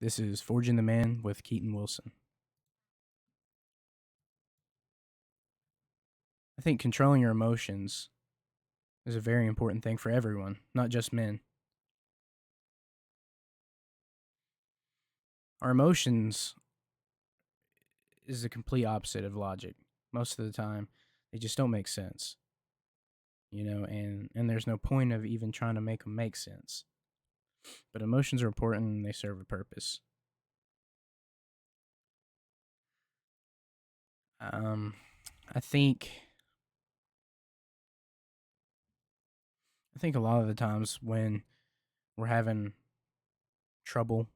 This is Forging the Man with Keaton Wilson. I think controlling your emotions is a very important thing for everyone, not just men. Our emotions is the complete opposite of logic. Most of the time, they just don't make sense, and there's no point of even trying to make them make sense. But emotions are important and they serve a purpose. Um, I think I think a lot of the times when we're having trouble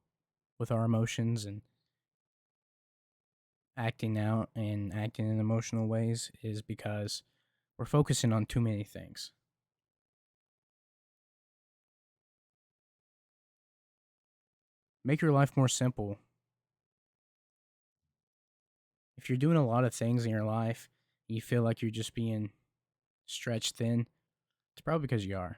with our emotions and acting out and acting in emotional ways is because we're focusing on too many things. Make your life more simple. If you're doing a lot of things in your life, and you feel like you're just being stretched thin, it's probably because you are.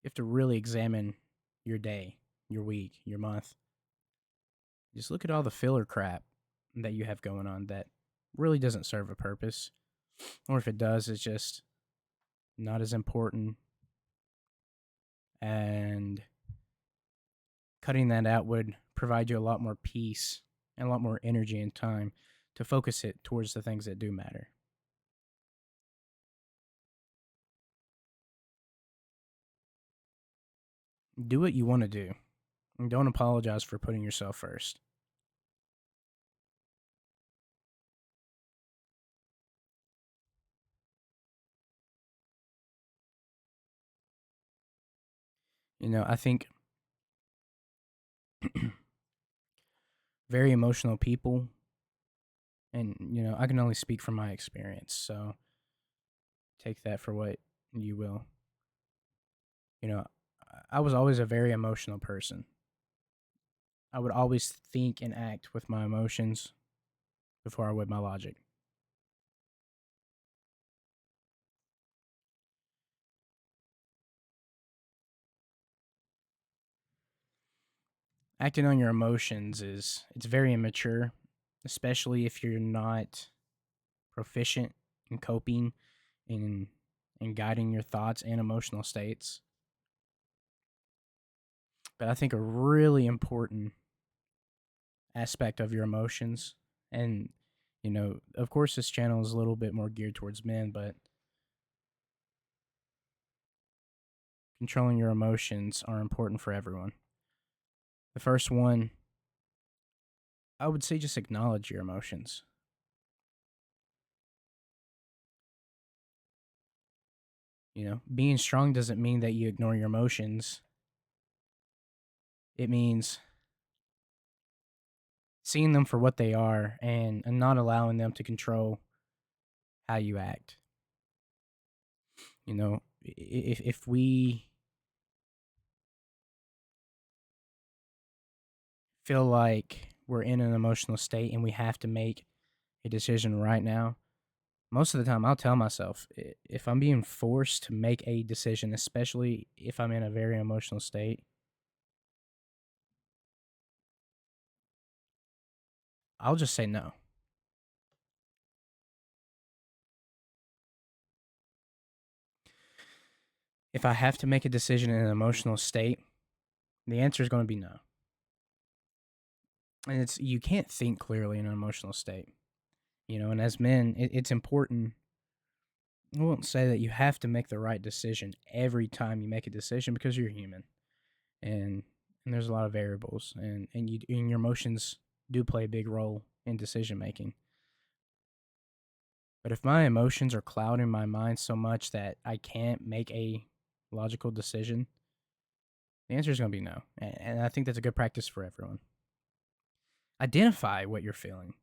You have to really examine your day, your week, your month. Just look at all the filler crap that you have going on that really doesn't serve a purpose. Or if it does, it's just not as important. And cutting that out would provide you a lot more peace and a lot more energy and time to focus it towards the things that do matter. Do what you want to do and don't apologize for putting yourself first. I think very emotional people, and I can only speak from my experience, so take that for what you will. You know, I was always a very emotional person. I would always think and act with my emotions before I would my logic. Acting on your emotions it's very immature, especially if you're not proficient in coping and in guiding your thoughts and emotional states. But I think a really important aspect of your emotions, and of course this channel is a little bit more geared towards men, but controlling your emotions are important for everyone. The first one, I would say, just acknowledge your emotions. Being strong doesn't mean that you ignore your emotions. It means seeing them for what they are and not allowing them to control how you act. If we feel like we're in an emotional state and we have to make a decision right now, most of the time I'll tell myself, if I'm being forced to make a decision, especially if I'm in a very emotional state, I'll just say no. If I have to make a decision in an emotional state, the answer is going to be no. And you can't think clearly in an emotional state. And as men, it's important. I won't say that you have to make the right decision every time you make a decision because you're human, and and there's a lot of variables, and your emotions do play a big role in decision making. But if my emotions are clouding my mind so much that I can't make a logical decision, the answer is going to be no. And I think that's a good practice for everyone. Identify what you're feeling.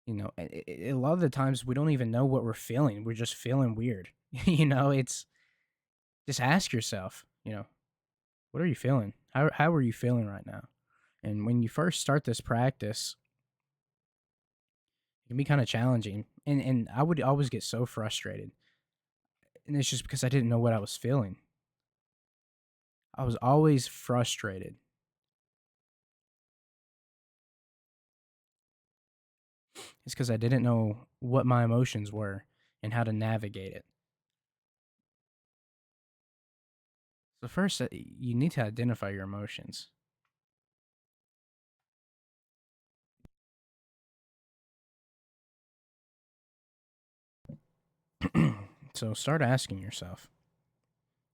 A lot of the times we don't even know what we're feeling. We're just feeling weird. It's just ask yourself, what are you feeling? How are you feeling right now? And when you first start this practice, it can be kind of challenging. And I would always get so frustrated. And it's just because I didn't know what I was feeling. I was always frustrated. It's because I didn't know what my emotions were and how to navigate it. So, first, you need to identify your emotions. So, start asking yourself,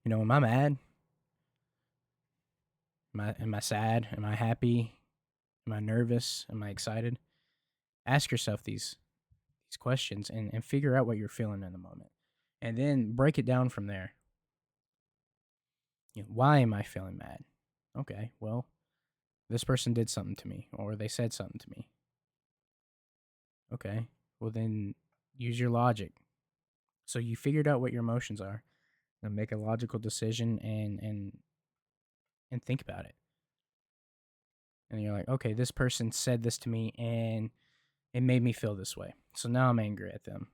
am I mad? Am I sad? Am I happy? Am I nervous? Am I excited? Ask yourself these questions and figure out what you're feeling in the moment. And then break it down from there. Why am I feeling mad? Okay, well, this person did something to me or they said something to me. Okay, well, then use your logic. So you figured out what your emotions are. Then make a logical decision and think about it. And you're like, okay, this person said this to me and it made me feel this way. So now I'm angry at them.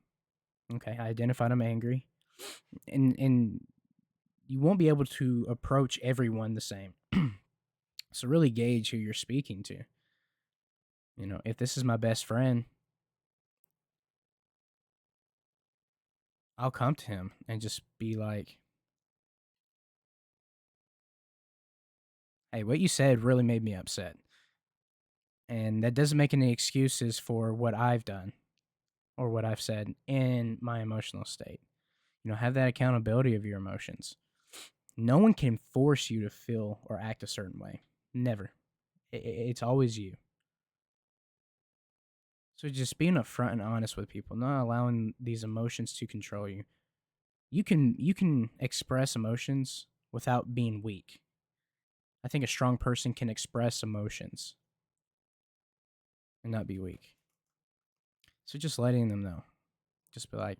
Okay, I identified I'm angry. And you won't be able to approach everyone the same. So really gauge who you're speaking to. If this is my best friend, I'll come to him and just be like, "Hey, what you said really made me upset." And that doesn't make any excuses for what I've done or what I've said in my emotional state. Have that accountability of your emotions. No one can force you to feel or act a certain way. Never. It's always you. So just being upfront and honest with people, not allowing these emotions to control you. You can express emotions without being weak. I think a strong person can express emotions and not be weak. So just letting them know. Just be like,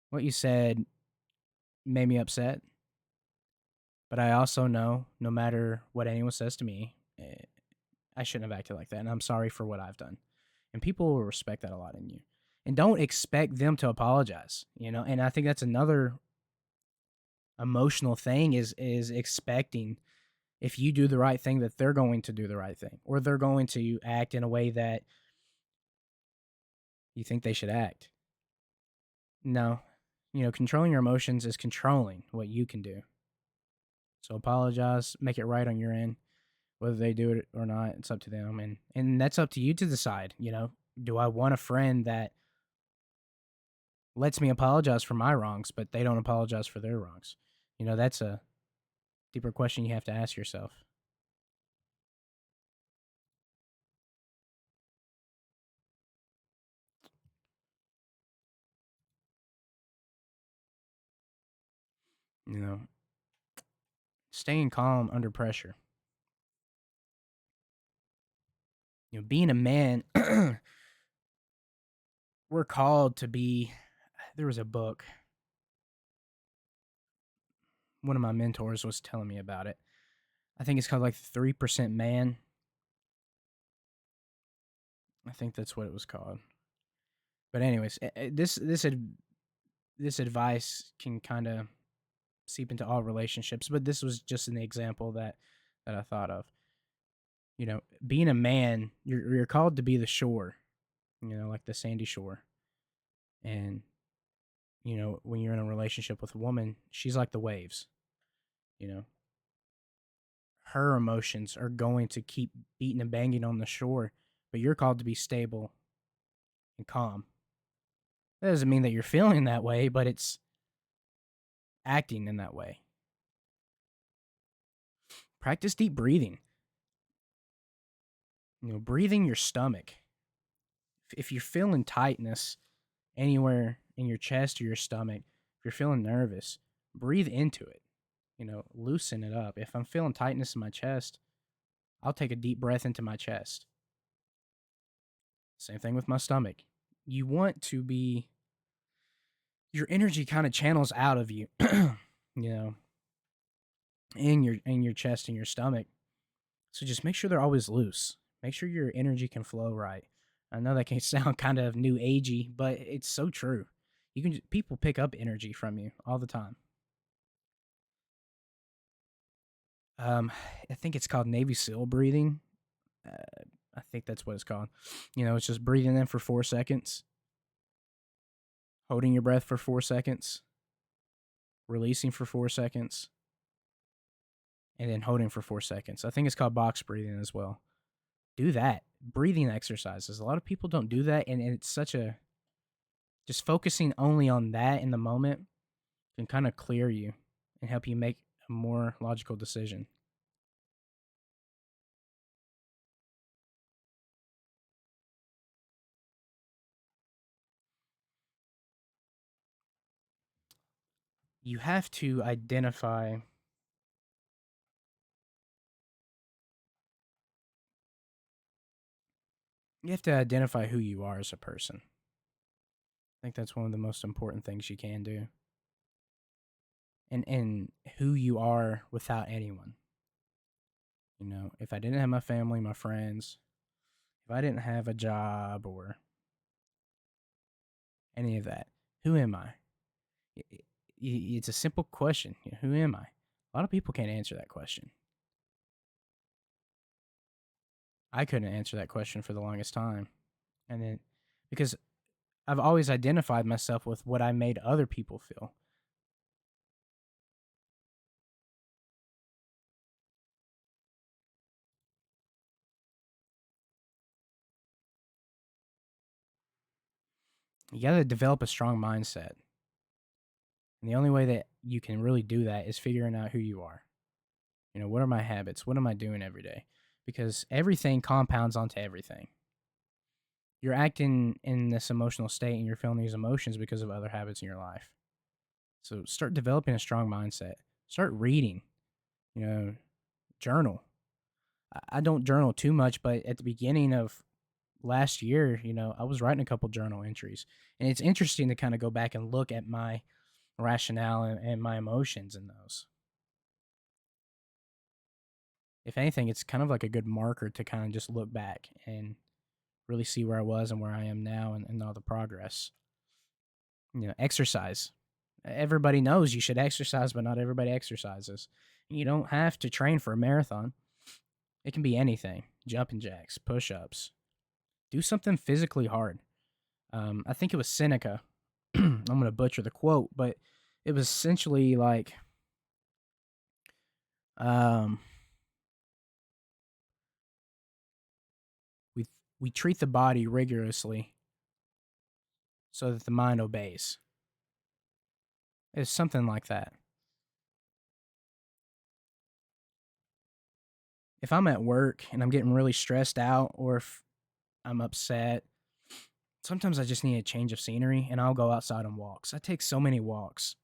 what you said made me upset, but I also know no matter what anyone says to me, I shouldn't have acted like that, and I'm sorry for what I've done. And people will respect that a lot in you. And don't expect them to apologize. And I think that's another emotional thing is expecting if you do the right thing that they're going to do the right thing or they're going to act in a way that you think they should act. No. Controlling your emotions is controlling what you can do. So apologize, make it right on your end. Whether they do it or not, it's up to them and that's up to you to decide. Do I want a friend that lets me apologize for my wrongs, but they don't apologize for their wrongs? That's a deeper question you have to ask yourself. You know, Staying calm under pressure. Being a man, we're called to be. There was a book. One of my mentors was telling me about it. I think it's called like the 3% Man. I think that's what it was called. But anyways, this advice can kind of seep into all relationships, but this was just an example that I thought of. Being a man, you're called to be the shore, like the sandy shore. And when you're in a relationship with a woman, she's like the waves. You know, her emotions are going to keep beating and banging on the shore, but you're called to be stable and calm. That doesn't mean that you're feeling that way, but it's acting in that way. Practice deep breathing. Breathing your stomach. If you're feeling tightness anywhere in your chest or your stomach, if you're feeling nervous, breathe into it. Loosen it up. If I'm feeling tightness in my chest, I'll take a deep breath into my chest. Same thing with my stomach. You want to be, your energy kind of channels out of you, you know, in your chest and your stomach. So just make sure they're always loose. Make sure your energy can flow right. I know that can sound kind of new agey, but it's so true. People pick up energy from you all the time. Um, I think it's called Navy SEAL breathing. I think that's what it's called. It's just breathing in for 4 seconds, holding your breath for 4 seconds, releasing for 4 seconds, and then holding for 4 seconds. I think it's called box breathing as well. Do that. Breathing exercises. A lot of people don't do that, and it's such a just focusing only on that in the moment can kind of clear you and help you make a more logical decision. You have to identify who you are as a person. I think that's one of the most important things you can do. And who you are without anyone. If I didn't have my family, my friends, if I didn't have a job or any of that, who am I? It's a simple question. Who am I? A lot of people can't answer that question. I couldn't answer that question for the longest time. And then because I've always identified myself with what I made other people feel. You got to develop a strong mindset. And the only way that you can really do that is figuring out who you are. What are my habits? What am I doing every day? Because everything compounds onto everything. You're acting in this emotional state and you're feeling these emotions because of other habits in your life. So start developing a strong mindset. Start reading, you know, journal. I don't journal too much, but at the beginning of last year, I was writing a couple journal entries. And it's interesting to kind of go back and look at my rationale and my emotions in those. If anything, it's kind of like a good marker to kind of just look back and really see where I was and where I am now and all the progress. Exercise. Everybody knows you should exercise, but not everybody exercises. You don't have to train for a marathon. It can be anything: jumping jacks, push ups. Do something physically hard. I think it was Seneca. I'm going to butcher the quote, but it was essentially like, um, we we treat the body rigorously so that the mind obeys. It's something like that. If I'm at work and I'm getting really stressed out, or if I'm upset, sometimes I just need a change of scenery and I'll go outside on walks. I take so many walks.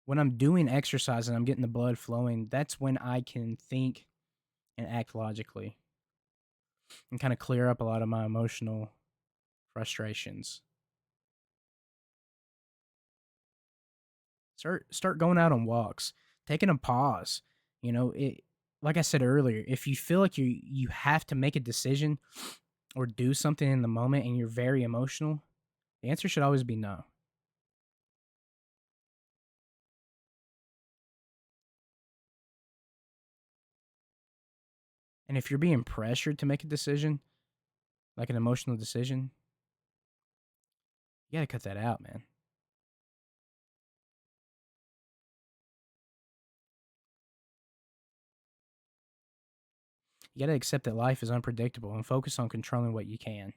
When I'm doing exercise and I'm getting the blood flowing, that's when I can think and act logically and kind of clear up a lot of my emotional frustrations. Start going out on walks, taking a pause. It like I said earlier, if you feel like you have to make a decision or do something in the moment and you're very emotional, the answer should always be no. And if you're being pressured to make a decision, like an emotional decision, you got to cut that out, man. You got to accept that life is unpredictable and focus on controlling what you can.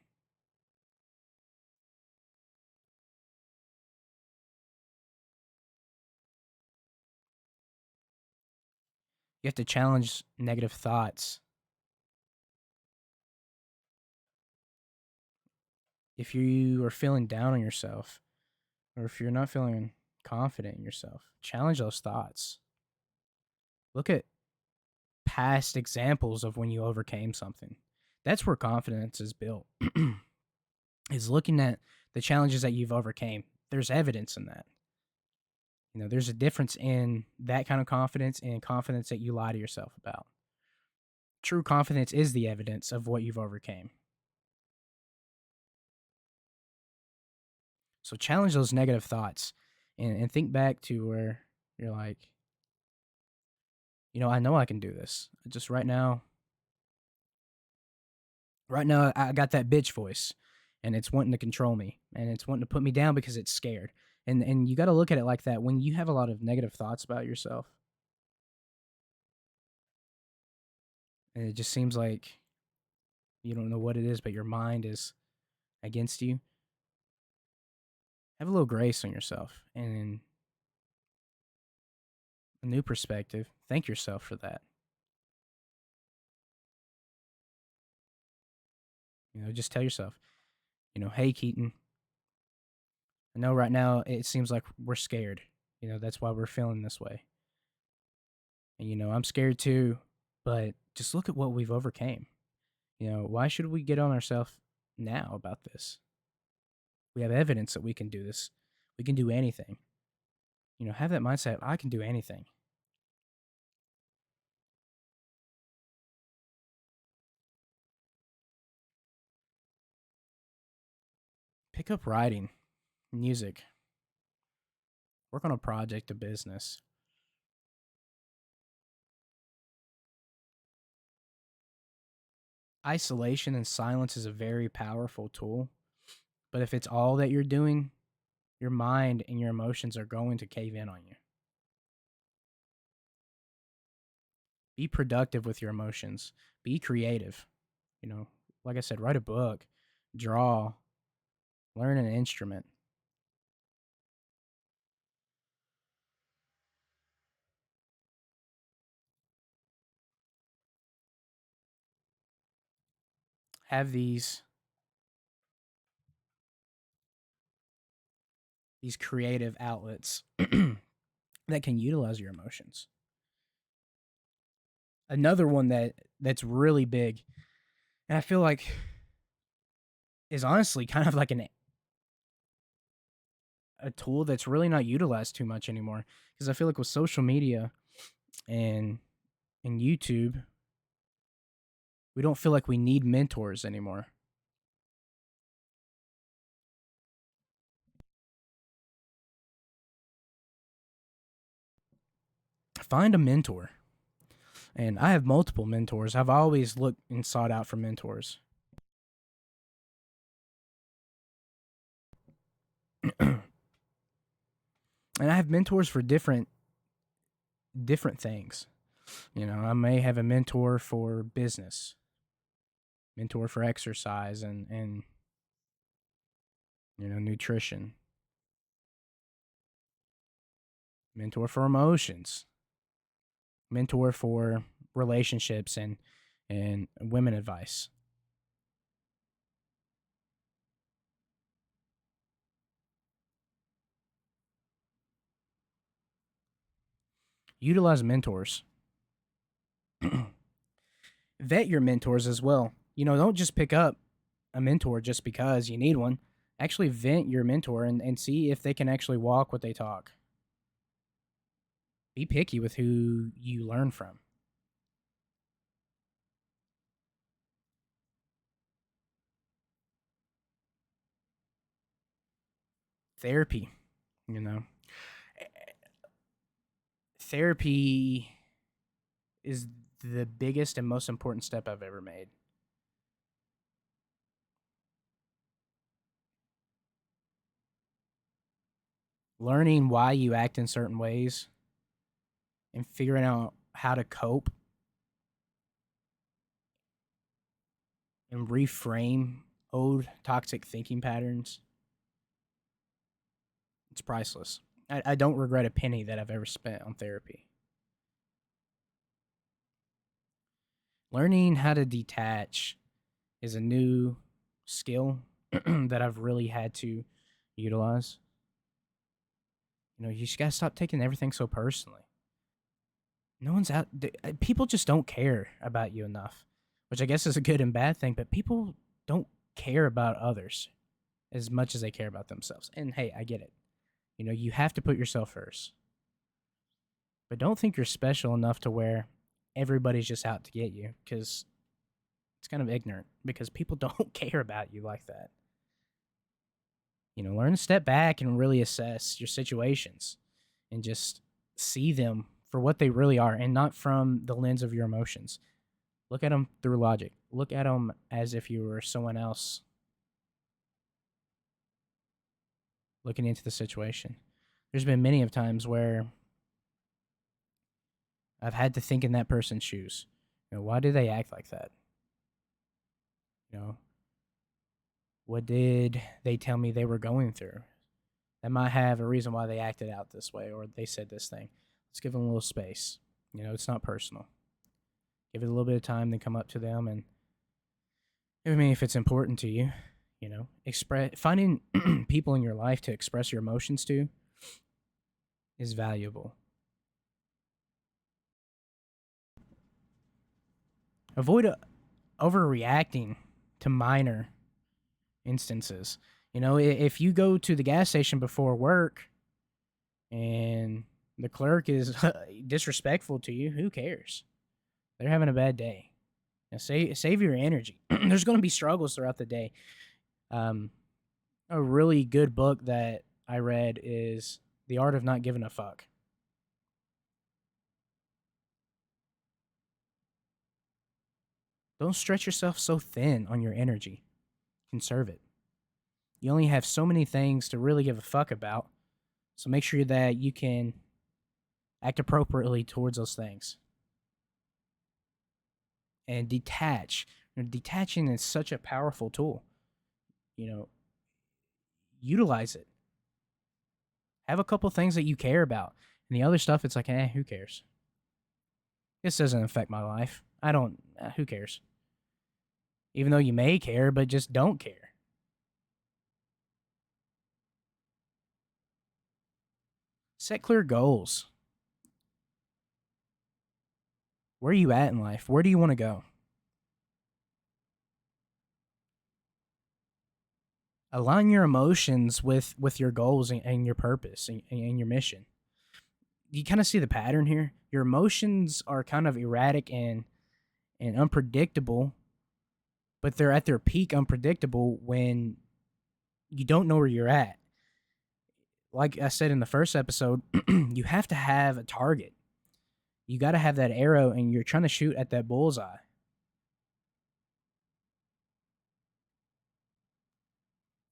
You have to challenge negative thoughts. If you are feeling down on yourself, or if you're not feeling confident in yourself, challenge those thoughts. Look at past examples of when you overcame something. That's where confidence is built. Is looking at the challenges that you've overcame. There's evidence in that. There's a difference in that kind of confidence and confidence that you lie to yourself about. True confidence is the evidence of what you've overcame. So challenge those negative thoughts and think back to where you're like, I know I can do this. Just right now I got that bitch voice, and it's wanting to control me, and it's wanting to put me down because it's scared. And you got to look at it like that. When you have a lot of negative thoughts about yourself, and it just seems like you don't know what it is, but your mind is against you, have a little grace on yourself and a new perspective. Thank yourself for that. Just tell yourself, hey, Keaton, I know right now it seems like we're scared. That's why we're feeling this way. And, I'm scared too, but just look at what we've overcame. Why should we get on ourselves now about this? We have evidence that we can do this. We can do anything. Have that mindset. I can do anything. Pick up writing, music, work on a project, a business. Isolation and silence is a very powerful tool, but if it's all that you're doing, your mind and your emotions are going to cave in on you. Be productive with your emotions. Be creative. Like I said, write a book, draw, learn an instrument. Have these creative outlets that can utilize your emotions. Another one that's really big, and I feel like is honestly kind of like a tool that's really not utilized too much anymore, because I feel like with social media and YouTube, we don't feel like we need mentors anymore. Find a mentor. And I have multiple mentors. I've always looked and sought out for mentors. And I have mentors for different things. I may have a mentor for business, mentor for exercise and nutrition, mentor for emotions, mentor for relationships and women advice. Utilize mentors. Vet your mentors as well. Don't just pick up a mentor just because you need one. Actually vent your mentor and see if they can actually walk what they talk. Be picky with who you learn from. Therapy, you know. Therapy is the biggest and most important step I've ever made. Learning why you act in certain ways and figuring out how to cope and reframe old toxic thinking patterns. It's priceless. I don't regret a penny that I've ever spent on therapy. Learning how to detach is a new skill that I've really had to utilize. You just gotta stop taking everything so personally. No one's out. People just don't care about you enough, which I guess is a good and bad thing. But people don't care about others as much as they care about themselves. And hey, I get it. You have to put yourself first, but don't think you're special enough to where everybody's just out to get you, because it's kind of ignorant, because people don't care about you like that. Learn to step back and really assess your situations and just see them for what they really are and not from the lens of your emotions. Look at them through logic. Look at them as if you were someone else looking into the situation. There's been many of times where I've had to think in that person's shoes. Why do they act like that? You know, what did they tell me they were going through? That might have a reason why they acted out this way or they said this thing. Let's give them a little space. It's not personal. Give it a little bit of time, then come up to them and I mean, if it's important to you, express finding people in your life to express your emotions to is valuable. Avoid overreacting to minor instances. If you go to the gas station before work and the clerk is disrespectful to you, who cares? They're having a bad day. Save your energy. There's going to be struggles throughout the day. A really good book that I read is The Art of Not Giving a Fuck. Don't stretch yourself so thin on your energy. Conserve it. You only have so many things to really give a fuck about, so make sure that you can act appropriately towards those things. And detach. Detaching is such a powerful tool. Utilize it. Have a couple things that you care about. And the other stuff, it's like, who cares? This doesn't affect my life. Who cares? Even though you may care, but just don't care. Set clear goals. Where are you at in life? Where do you want to go? Align your emotions with your goals and your purpose and your mission. You kind of see the pattern here. Your emotions are kind of erratic and unpredictable, but they're at their peak unpredictable when you don't know where you're at. Like I said in the first episode, you have to have a target. You got to have that arrow and you're trying to shoot at that bullseye.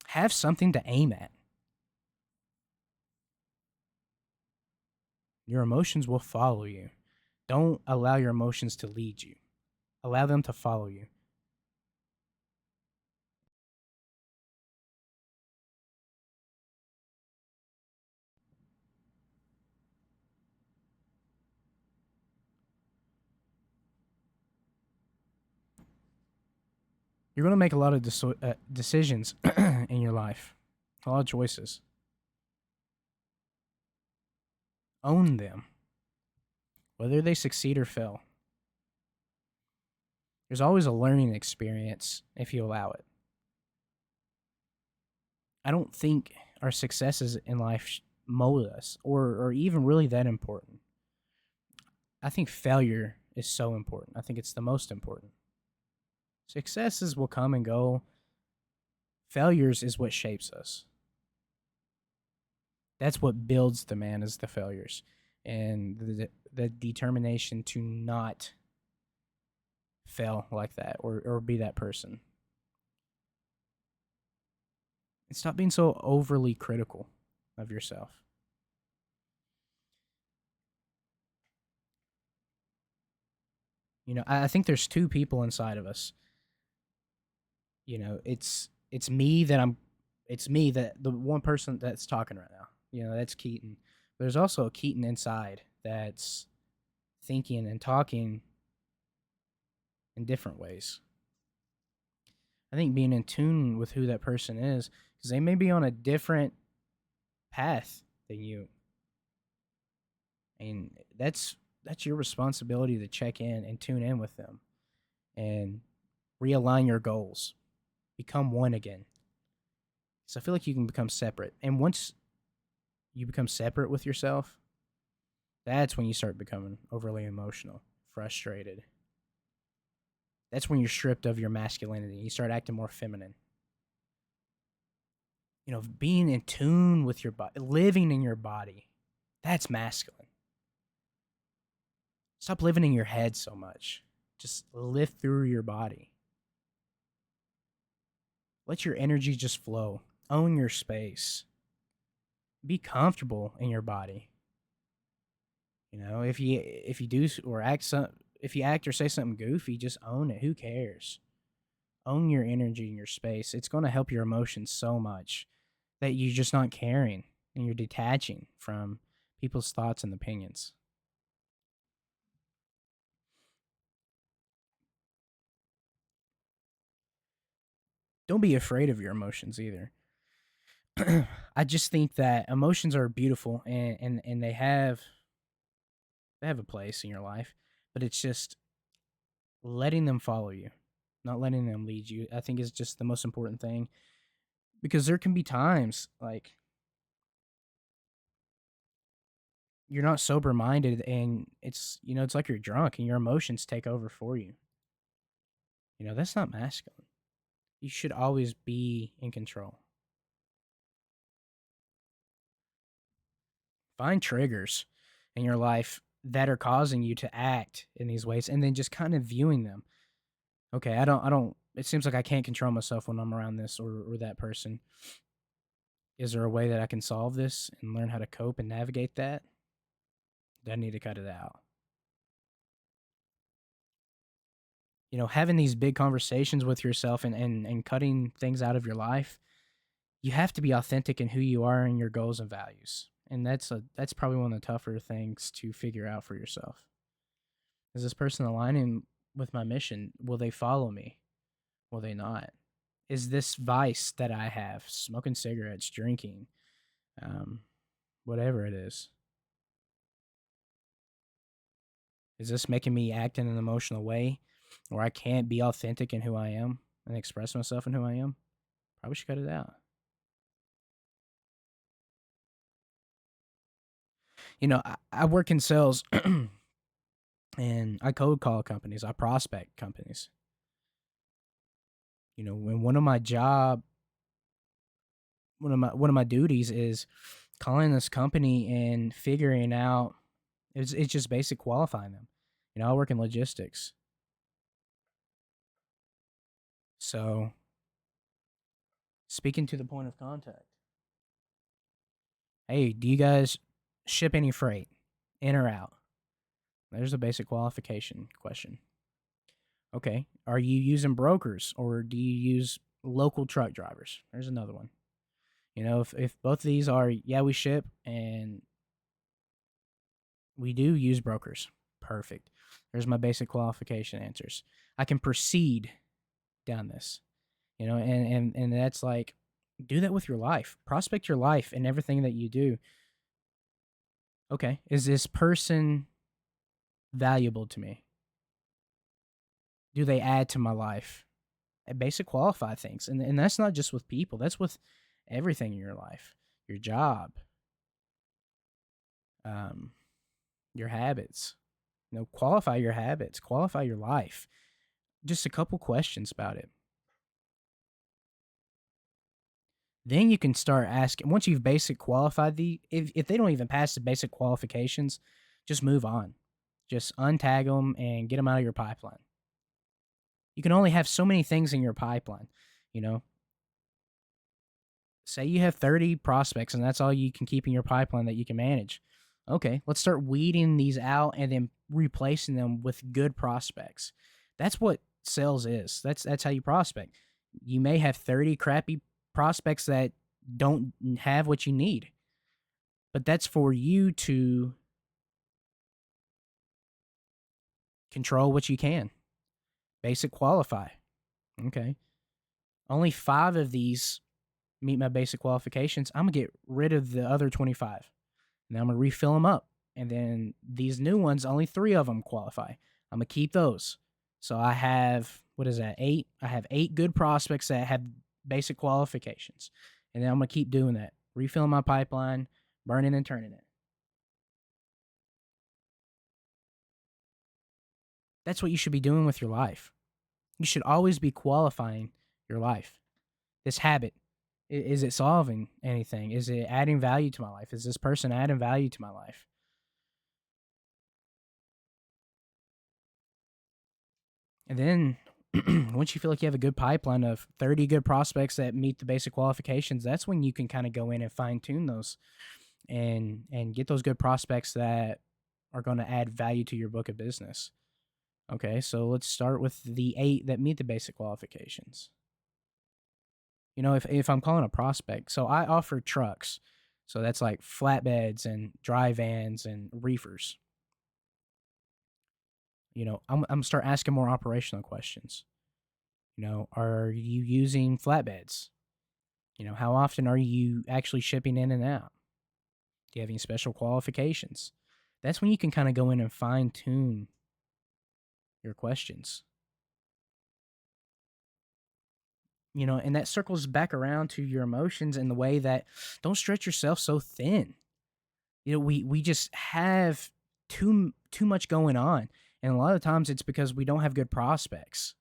Have something to aim at. Your emotions will follow you. Don't allow your emotions to lead you. Allow them to follow you. You're going to make a lot of decisions in your life, a lot of choices. Own them, whether they succeed or fail. There's always a learning experience if you allow it. I don't think our successes in life mold us or even really that important. I think failure is so important. I think it's the most important. Successes will come and go. Failures is what shapes us. That's what builds the man is the failures and the determination to not fail like that or be that person. And stop being so overly critical of yourself. I think there's two people inside of us. It's me that the one person that's talking right now. That's Keaton. There's also a Keaton inside that's thinking and talking in different ways. I think being in tune with who that person is, because they may be on a different path than you. And that's your responsibility to check in and tune in with them and realign your goals. Become one again. So I feel like you can become separate. And once you become separate with yourself, that's when you start becoming overly emotional, frustrated. That's when you're stripped of your masculinity. You start acting more feminine. Being in tune with your body, living in your body, that's masculine. Stop living in your head so much. Just live through your body. Let your energy just flow. Own your space. Be comfortable in your body. You know, if you do or act some if you act or say something goofy, just own it. Who cares? Own your energy and your space. It's going to help your emotions so much that you're just not caring and you're detaching from people's thoughts and opinions. Don't be afraid of your emotions either. I just think that emotions are beautiful and they have a place in your life, but it's just letting them follow you, not letting them lead you. I think is just the most important thing because there can be times like you're not sober minded and it's like you're drunk and your emotions take over for you. That's not masculine. You should always be in control. Find triggers in your life that are causing you to act in these ways and then just kind of viewing them. Okay, I don't it seems like I can't control myself when I'm around this or that person. Is there a way that I can solve this and learn how to cope and navigate that? Do I need to cut it out? Having these big conversations with yourself and cutting things out of your life, you have to be authentic in who you are and your goals and values. And that's probably one of the tougher things to figure out for yourself. Is this person aligning with my mission? Will they follow me? Will they not? Is this vice that I have, smoking cigarettes, drinking, um, whatever it is this making me act in an emotional way where I can't be authentic in who I am and express myself in who I am? Probably should cut it out. I work in sales and I cold call companies, I prospect companies. When one of my duties is calling this company and figuring out it's just basic qualifying them. I work in logistics. So speaking to the point of contact. Hey, do you guys ship any freight in or out? There's a basic qualification question. Okay. Are you using brokers or do you use local truck drivers? There's another one. If both of these are, yeah, we ship and we do use brokers. Perfect. There's my basic qualification answers. I can proceed down this. And that's like do that with your life. Prospect your life and everything that you do. Okay, is this person valuable to me? Do they add to my life? Basic qualify things. And that's not just with people, that's with everything in your life. Your job, um, your habits. Qualify your habits, qualify your life. Just a couple questions about it. Then you can start asking once you've basic qualified if they don't even pass the basic qualifications, just move on. Just untag them and get them out of your pipeline. You can only have so many things in your pipeline, you know. Say you have 30 prospects and that's all you can keep in your pipeline that you can manage. Okay, let's start weeding these out and then replacing them with good prospects. That's what sales is. That's how you prospect. You may have 30 crappy prospects that don't have what you need. But that's for you to control what you can. Basic qualify. Okay. Only 5 of these meet my basic qualifications. I'm going to get rid of the other 25. Now I'm going to refill them up. And then these new ones, only 3 of them qualify. I'm going to keep those. So I have, what is that, 8? I have 8 good prospects that have basic qualifications. And then I'm going to keep doing that. Refilling my pipeline, burning and turning it. That's what you should be doing with your life. You should always be qualifying your life. This habit, is it solving anything? Is it adding value to my life? Is this person adding value to my life? And then once you feel like you have a good pipeline of 30 good prospects that meet the basic qualifications, that's when you can kind of go in and fine tune those and get those good prospects that are going to add value to your book of business. Okay, so let's start with the 8 that meet the basic qualifications. If I'm calling a prospect, so I offer trucks. So that's like flatbeds and dry vans and reefers. I'm start asking more operational questions. Are you using flatbeds? How often are you actually shipping in and out? Do you have any special qualifications? That's when you can kind of go in and fine tune your questions. And that circles back around to your emotions in the way that don't stretch yourself so thin. We just have too much going on, and a lot of times it's because we don't have good prospects.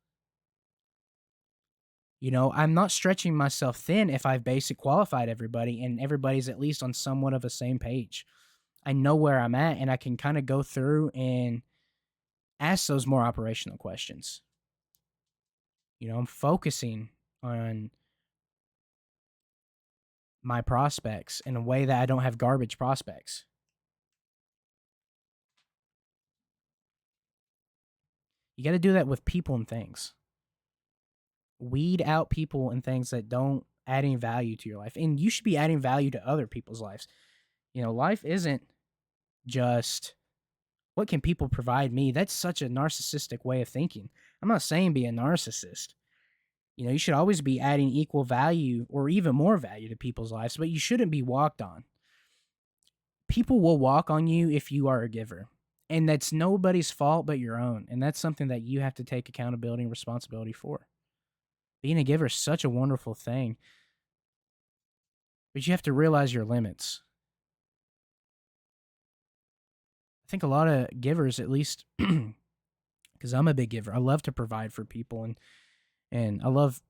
I'm not stretching myself thin if I've basic qualified everybody and everybody's at least on somewhat of the same page. I know where I'm at and I can kind of go through and ask those more operational questions. I'm focusing on my prospects in a way that I don't have garbage prospects. You got to do that with people and things. Weed out people and things that don't add any value to your life. And you should be adding value to other people's lives. Life isn't just what can people provide me. That's such a narcissistic way of thinking. I'm not saying be a narcissist. You should always be adding equal value or even more value to people's lives, but you shouldn't be walked on. People will walk on you if you are a giver. And that's nobody's fault but your own. And that's something that you have to take accountability and responsibility for. Being a giver is such a wonderful thing, but you have to realize your limits. I think a lot of givers, at least because I'm a big giver, I love to provide for people and I love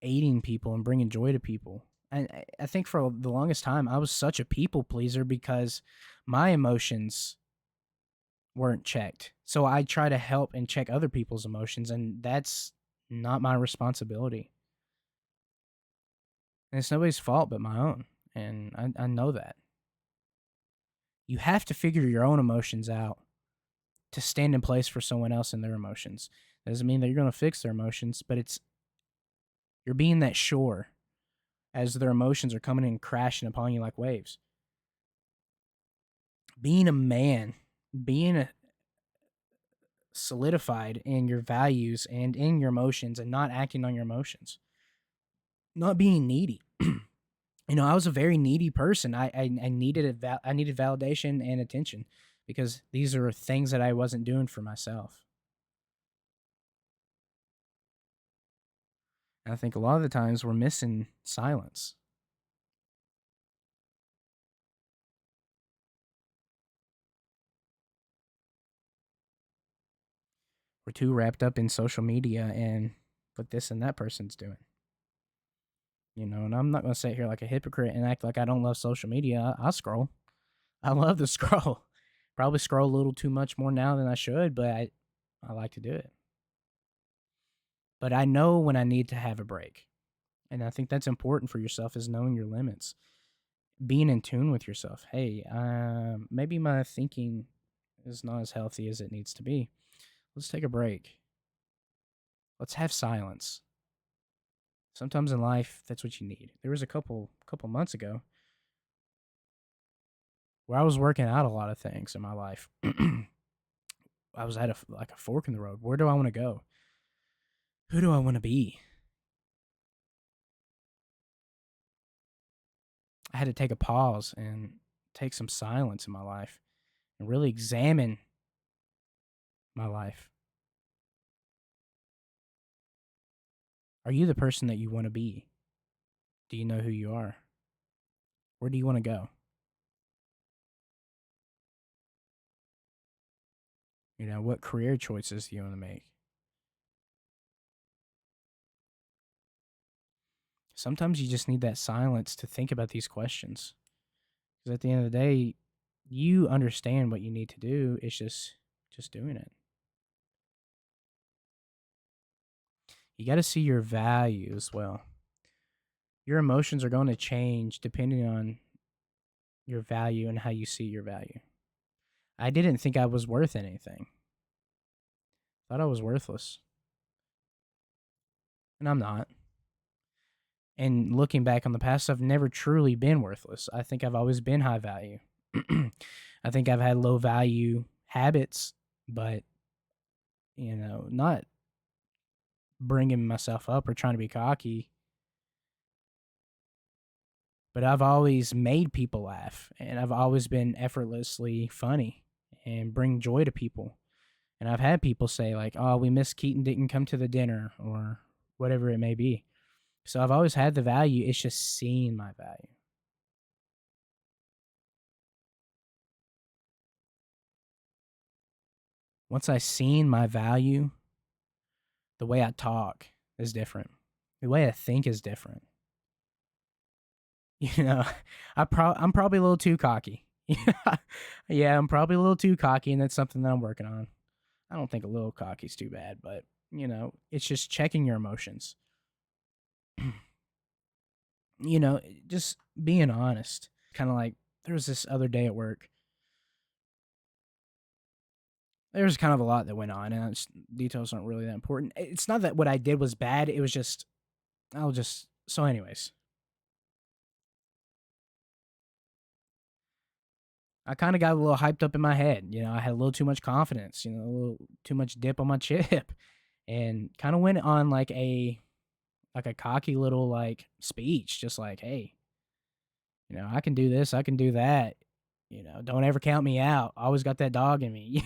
aiding people and bringing joy to people. And I think for the longest time, I was such a people pleaser because my emotions weren't checked. So I try to help and check other people's emotions, and that's not my responsibility. And it's nobody's fault but my own. And I know that. You have to figure your own emotions out to stand in place for someone else and their emotions. That doesn't mean that you're going to fix their emotions, but you're being that shore as their emotions are coming in crashing upon you like waves. Being a man, being solidified in your values and in your emotions and not acting on your emotions, not being needy. I was a very needy person. I needed validation and attention because these are things that I wasn't doing for myself. And I think a lot of the times we're missing silence. We're too wrapped up in social media and what this and that person's doing. And I'm not going to sit here like a hypocrite and act like I don't love social media. I scroll. I love to scroll. Probably scroll a little too much more now than I should, but I like to do it. But I know when I need to have a break. And I think that's important for yourself is knowing your limits. Being in tune with yourself. Hey, maybe my thinking is not as healthy as it needs to be. Let's take a break. Let's have silence. Sometimes in life, that's what you need. There was a couple months ago where I was working out a lot of things in my life. I was at a fork in the road. Where do I want to go? Who do I want to be? I had to take a pause and take some silence in my life and really examine my life. Are you the person that you want to be? Do you know who you are? Where do you want to go? What career choices do you want to make? Sometimes you just need that silence to think about these questions. Because at the end of the day, you understand what you need to do. It's just doing it. You got to see your value as well. Your emotions are going to change depending on your value and how you see your value. I didn't think I was worth anything. Thought I was worthless. And I'm not. And looking back on the past, I've never truly been worthless. I think I've always been high value. I think I've had low value habits, but not bringing myself up or trying to be cocky. But I've always made people laugh, and I've always been effortlessly funny and bring joy to people. And I've had people say like, "Oh, we miss Keaton didn't come to the dinner," or whatever it may be. So I've always had the value. It's just seeing my value. Once I seen my value, the way I talk is different. The way I think is different. You know, I'm probably a little too cocky. Yeah, I'm probably a little too cocky, and that's something that I'm working on. I don't think a little cocky's too bad, but it's just checking your emotions. you know, just being honest. Kind of like there was this other day at work. There was kind of a lot that went on, and details aren't really that important. It's not that what I did was bad. It was just I'll just so. Anyways, I kind of got a little hyped up in my head. I had a little too much confidence. A little too much dip on my chip, and kind of went on like a cocky little like speech, just like, hey, I can do this, I can do that. Don't ever count me out. I always got that dog in me.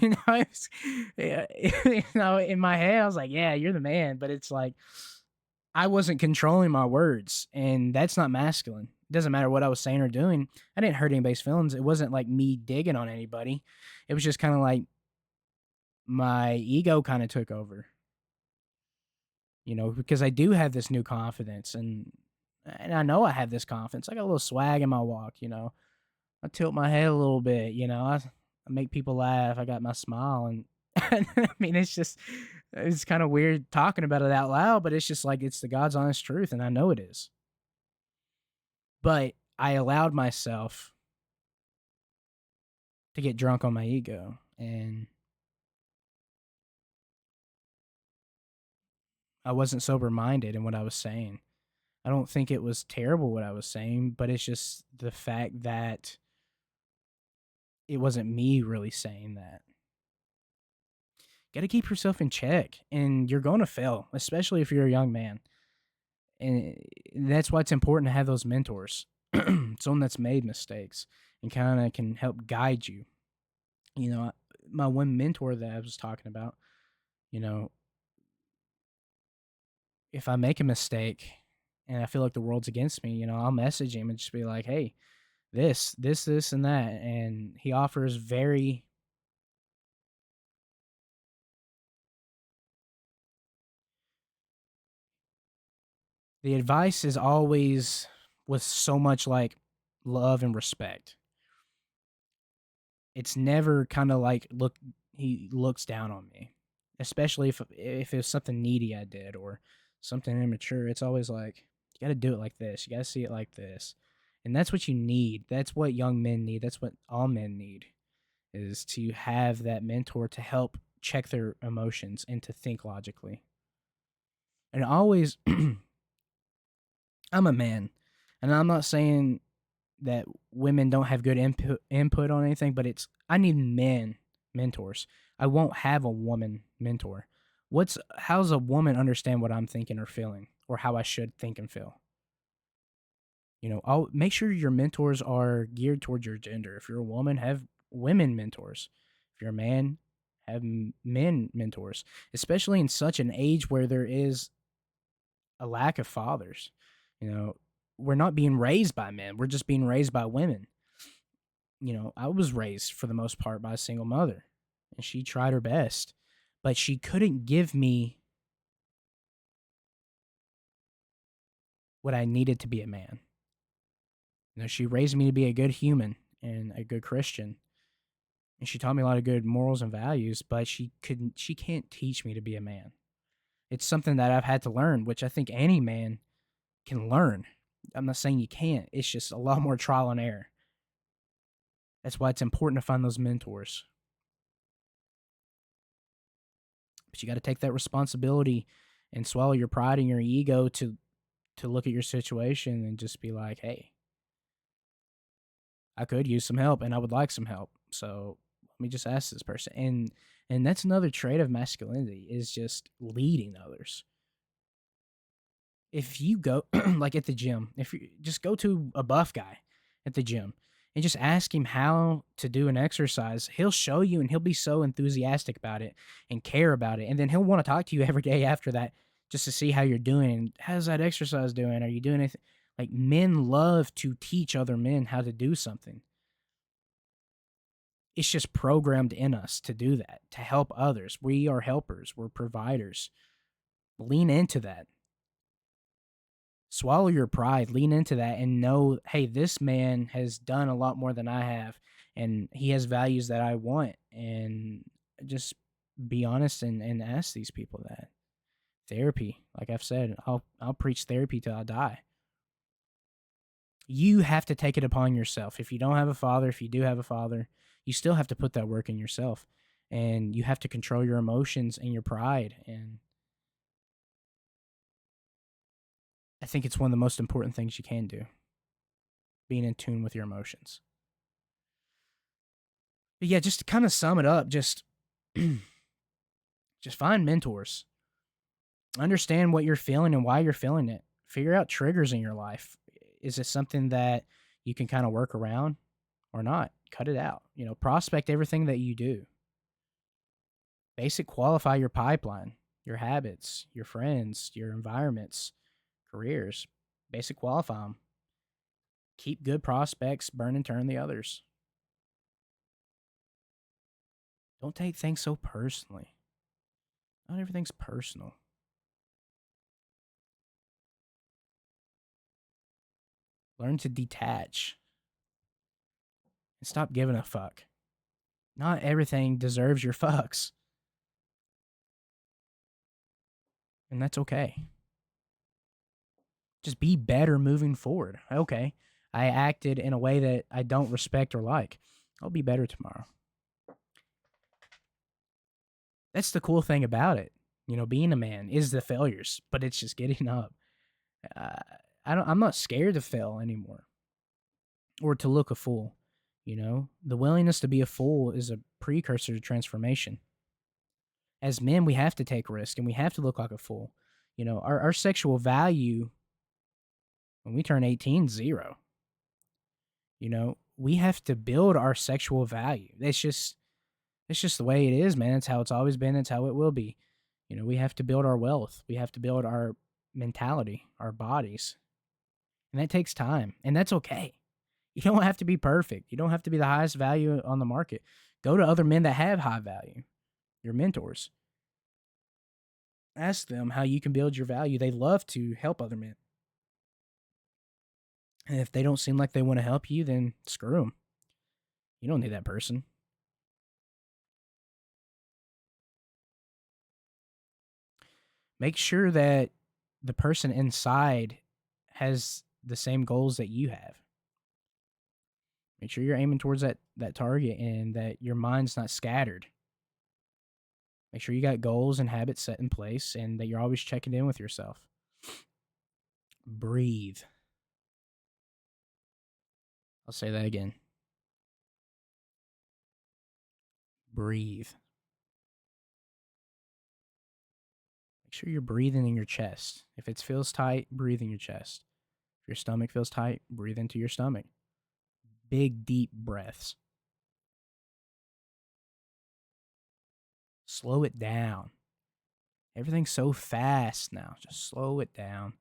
Yeah, in my head, I was like, yeah, you're the man. But it's like I wasn't controlling my words, and that's not masculine. It doesn't matter what I was saying or doing. I didn't hurt anybody's feelings. It wasn't like me digging on anybody. It was just kind of like my ego kind of took over. Because I do have this new confidence, and I know I have this confidence. I got a little swag in my walk. I tilt my head a little bit. I make people laugh. I got my smile, and I mean, it's kind of weird talking about it out loud, but it's just like it's the God's honest truth, and I know it is. But I allowed myself to get drunk on my ego, and I wasn't sober minded in what I was saying. I don't think it was terrible what I was saying, but it's just the fact that it wasn't me really saying that. Got to keep yourself in check, and you're going to fail, especially if you're a young man. And that's why it's important to have those mentors, someone that's made mistakes and kind of can help guide you. My one mentor that I was talking about, you know, if I make a mistake and I feel like the world's against me, I'll message him and just be like, hey, this, and that. And he offers the advice is always with so much like love and respect. It's never kind of like he looks down on me, especially if it's something needy I did or something immature. It's always like you got to do it like this. You got to see it like this. And that's what you need. That's what young men need. That's what all men need is to have that mentor to help check their emotions and to think logically. And always I'm a man, and I'm not saying that women don't have good input on anything, but I need men mentors. I won't have a woman mentor. How's a woman understand what I'm thinking or feeling or how I should think and feel? I'll make sure your mentors are geared towards your gender. If you're a woman, have women mentors. If you're a man, have men mentors, especially in such an age where there is a lack of fathers. You know, we're not being raised by men. We're just being raised by women. I was raised for the most part by a single mother, and she tried her best, but she couldn't give me what I needed to be a man. She raised me to be a good human and a good Christian, and she taught me a lot of good morals and values, but she can't teach me to be a man. It's something that I've had to learn, which I think any man can learn. I'm not saying you can't. It's just a lot more trial and error. That's why it's important to find those mentors. But you got to take that responsibility and swallow your pride and your ego to look at your situation and just be like, "Hey, I could use some help and I would like some help. So let me just ask this person." And that's another trait of masculinity is just leading others. If you go like at the gym, if you just go to a buff guy at the gym and just ask him how to do an exercise, he'll show you and he'll be so enthusiastic about it and care about it. And then he'll want to talk to you every day after that just to see how you're doing. How's that exercise doing? Are you doing anything? Like men love to teach other men how to do something. It's just programmed in us to do that, to help others. We are helpers, we're providers. Lean into that. Swallow your pride, lean into that, and know, hey, this man has done a lot more than I have, and he has values that I want. And just be honest and ask these people that. Therapy, like I've said, I'll preach therapy till I die. You have to take it upon yourself. If you don't have a father, if you do have a father, you still have to put that work in yourself. And you have to control your emotions and your pride. And I think it's one of the most important things you can do, being in tune with your emotions. But yeah, just to kind of sum it up, just find mentors. Understand what you're feeling and why you're feeling it. Figure out triggers in your life. Is it something that you can kind of work around or not? Cut it out. Prospect everything that you do. Basic qualify your pipeline, your habits, your friends, your environments, careers. Basic qualify them. Keep good prospects, burn and turn the others. Don't take things so personally. Not everything's personal. Learn to detach and stop giving a fuck. Not everything deserves your fucks. And that's okay. Just be better moving forward. Okay, I acted in a way that I don't respect or like. I'll be better tomorrow. That's the cool thing about it. Being a man is the failures, but it's just getting up. Uh, I'm not scared to fail anymore or to look a fool. The willingness to be a fool is a precursor to transformation. As men, we have to take risk and we have to look like a fool. Our sexual value when we turn 18, zero. We have to build our sexual value. It's just the way it is, man. It's how it's always been. It's how it will be. We have to build our wealth. We have to build our mentality, our bodies. And that takes time. And that's okay. You don't have to be perfect. You don't have to be the highest value on the market. Go to other men that have high value, your mentors. Ask them how you can build your value. They love to help other men. And if they don't seem like they want to help you, then screw them. You don't need that person. Make sure that the person inside has the same goals that you have. Make sure you're aiming towards that target and that your mind's not scattered. Make sure you got goals and habits set in place and that you're always checking in with yourself. Breathe. I'll say that again. Breathe. Make sure you're breathing in your chest. If it feels tight, breathe in your chest. If your stomach feels tight, breathe into your stomach. Big, deep breaths. Slow it down. Everything's so fast now. Just slow it down.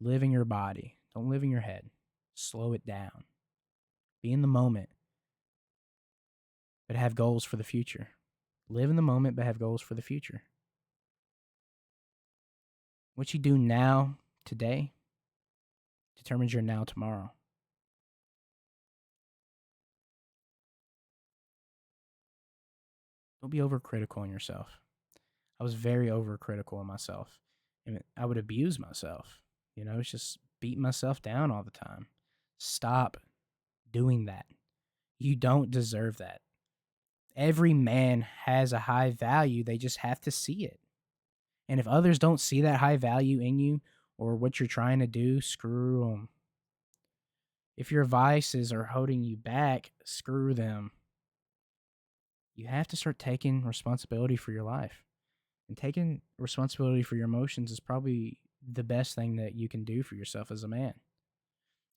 Live in your body. Don't live in your head. Slow it down. Be in the moment, but have goals for the future. Live in the moment, but have goals for the future. What you do now, today, determines your now tomorrow. Don't be overcritical on yourself. I was very overcritical of myself. And I would abuse myself. It's just beating myself down all the time. Stop doing that. You don't deserve that. Every man has a high value. They just have to see it. And if others don't see that high value in you or what you're trying to do, screw them. If your vices are holding you back, screw them. You have to start taking responsibility for your life. And taking responsibility for your emotions is probably the best thing that you can do for yourself as a man.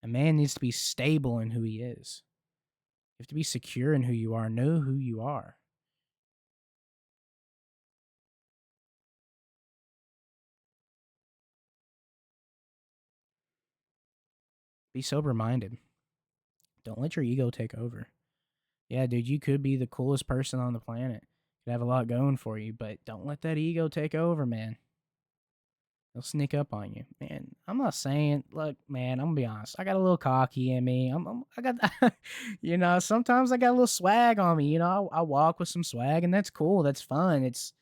A man needs to be stable in who he is. You have to be secure in who you are, know who you are. Be sober minded. Don't let your ego take over. Yeah, dude, you could be the coolest person on the planet. Could have a lot going for you, but don't let that ego take over, man. They'll sneak up on you, man. I'm not saying, look, man. I'm gonna be honest. I got a little cocky in me. I got, sometimes I got a little swag on me. I walk with some swag, and that's cool. That's fun. It's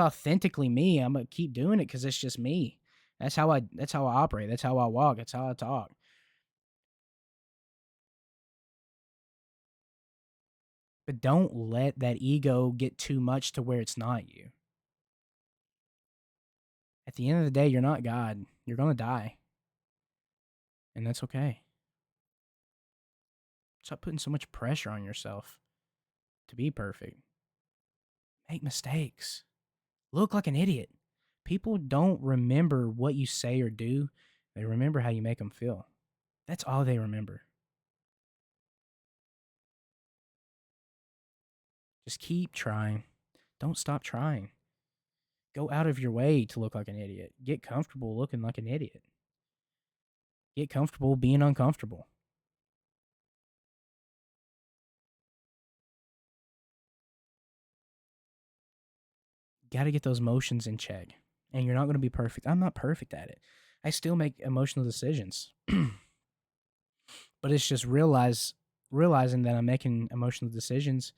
authentically me. I'm gonna keep doing it because it's just me. That's how I operate. That's how I walk. That's how I talk. But don't let that ego get too much to where it's not you. At the end of the day, you're not God. You're gonna die, and that's okay. Stop putting so much pressure on yourself to be perfect. Make mistakes. Look like an idiot. People don't remember what you say or do, they remember how you make them feel. That's all they remember. Just keep trying. Don't stop trying. Go out of your way to look like an idiot. Get comfortable looking like an idiot. Get comfortable being uncomfortable. Got to get those emotions in check. And you're not going to be perfect. I'm not perfect at it. I still make emotional decisions. But it's just realizing that I'm making emotional decisions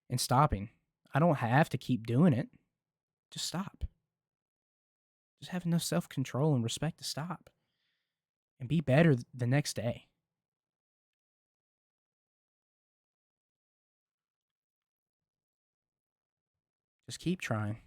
and stopping. I don't have to keep doing it. Just stop. Just have enough self control and respect to stop and be better the next day. Just keep trying.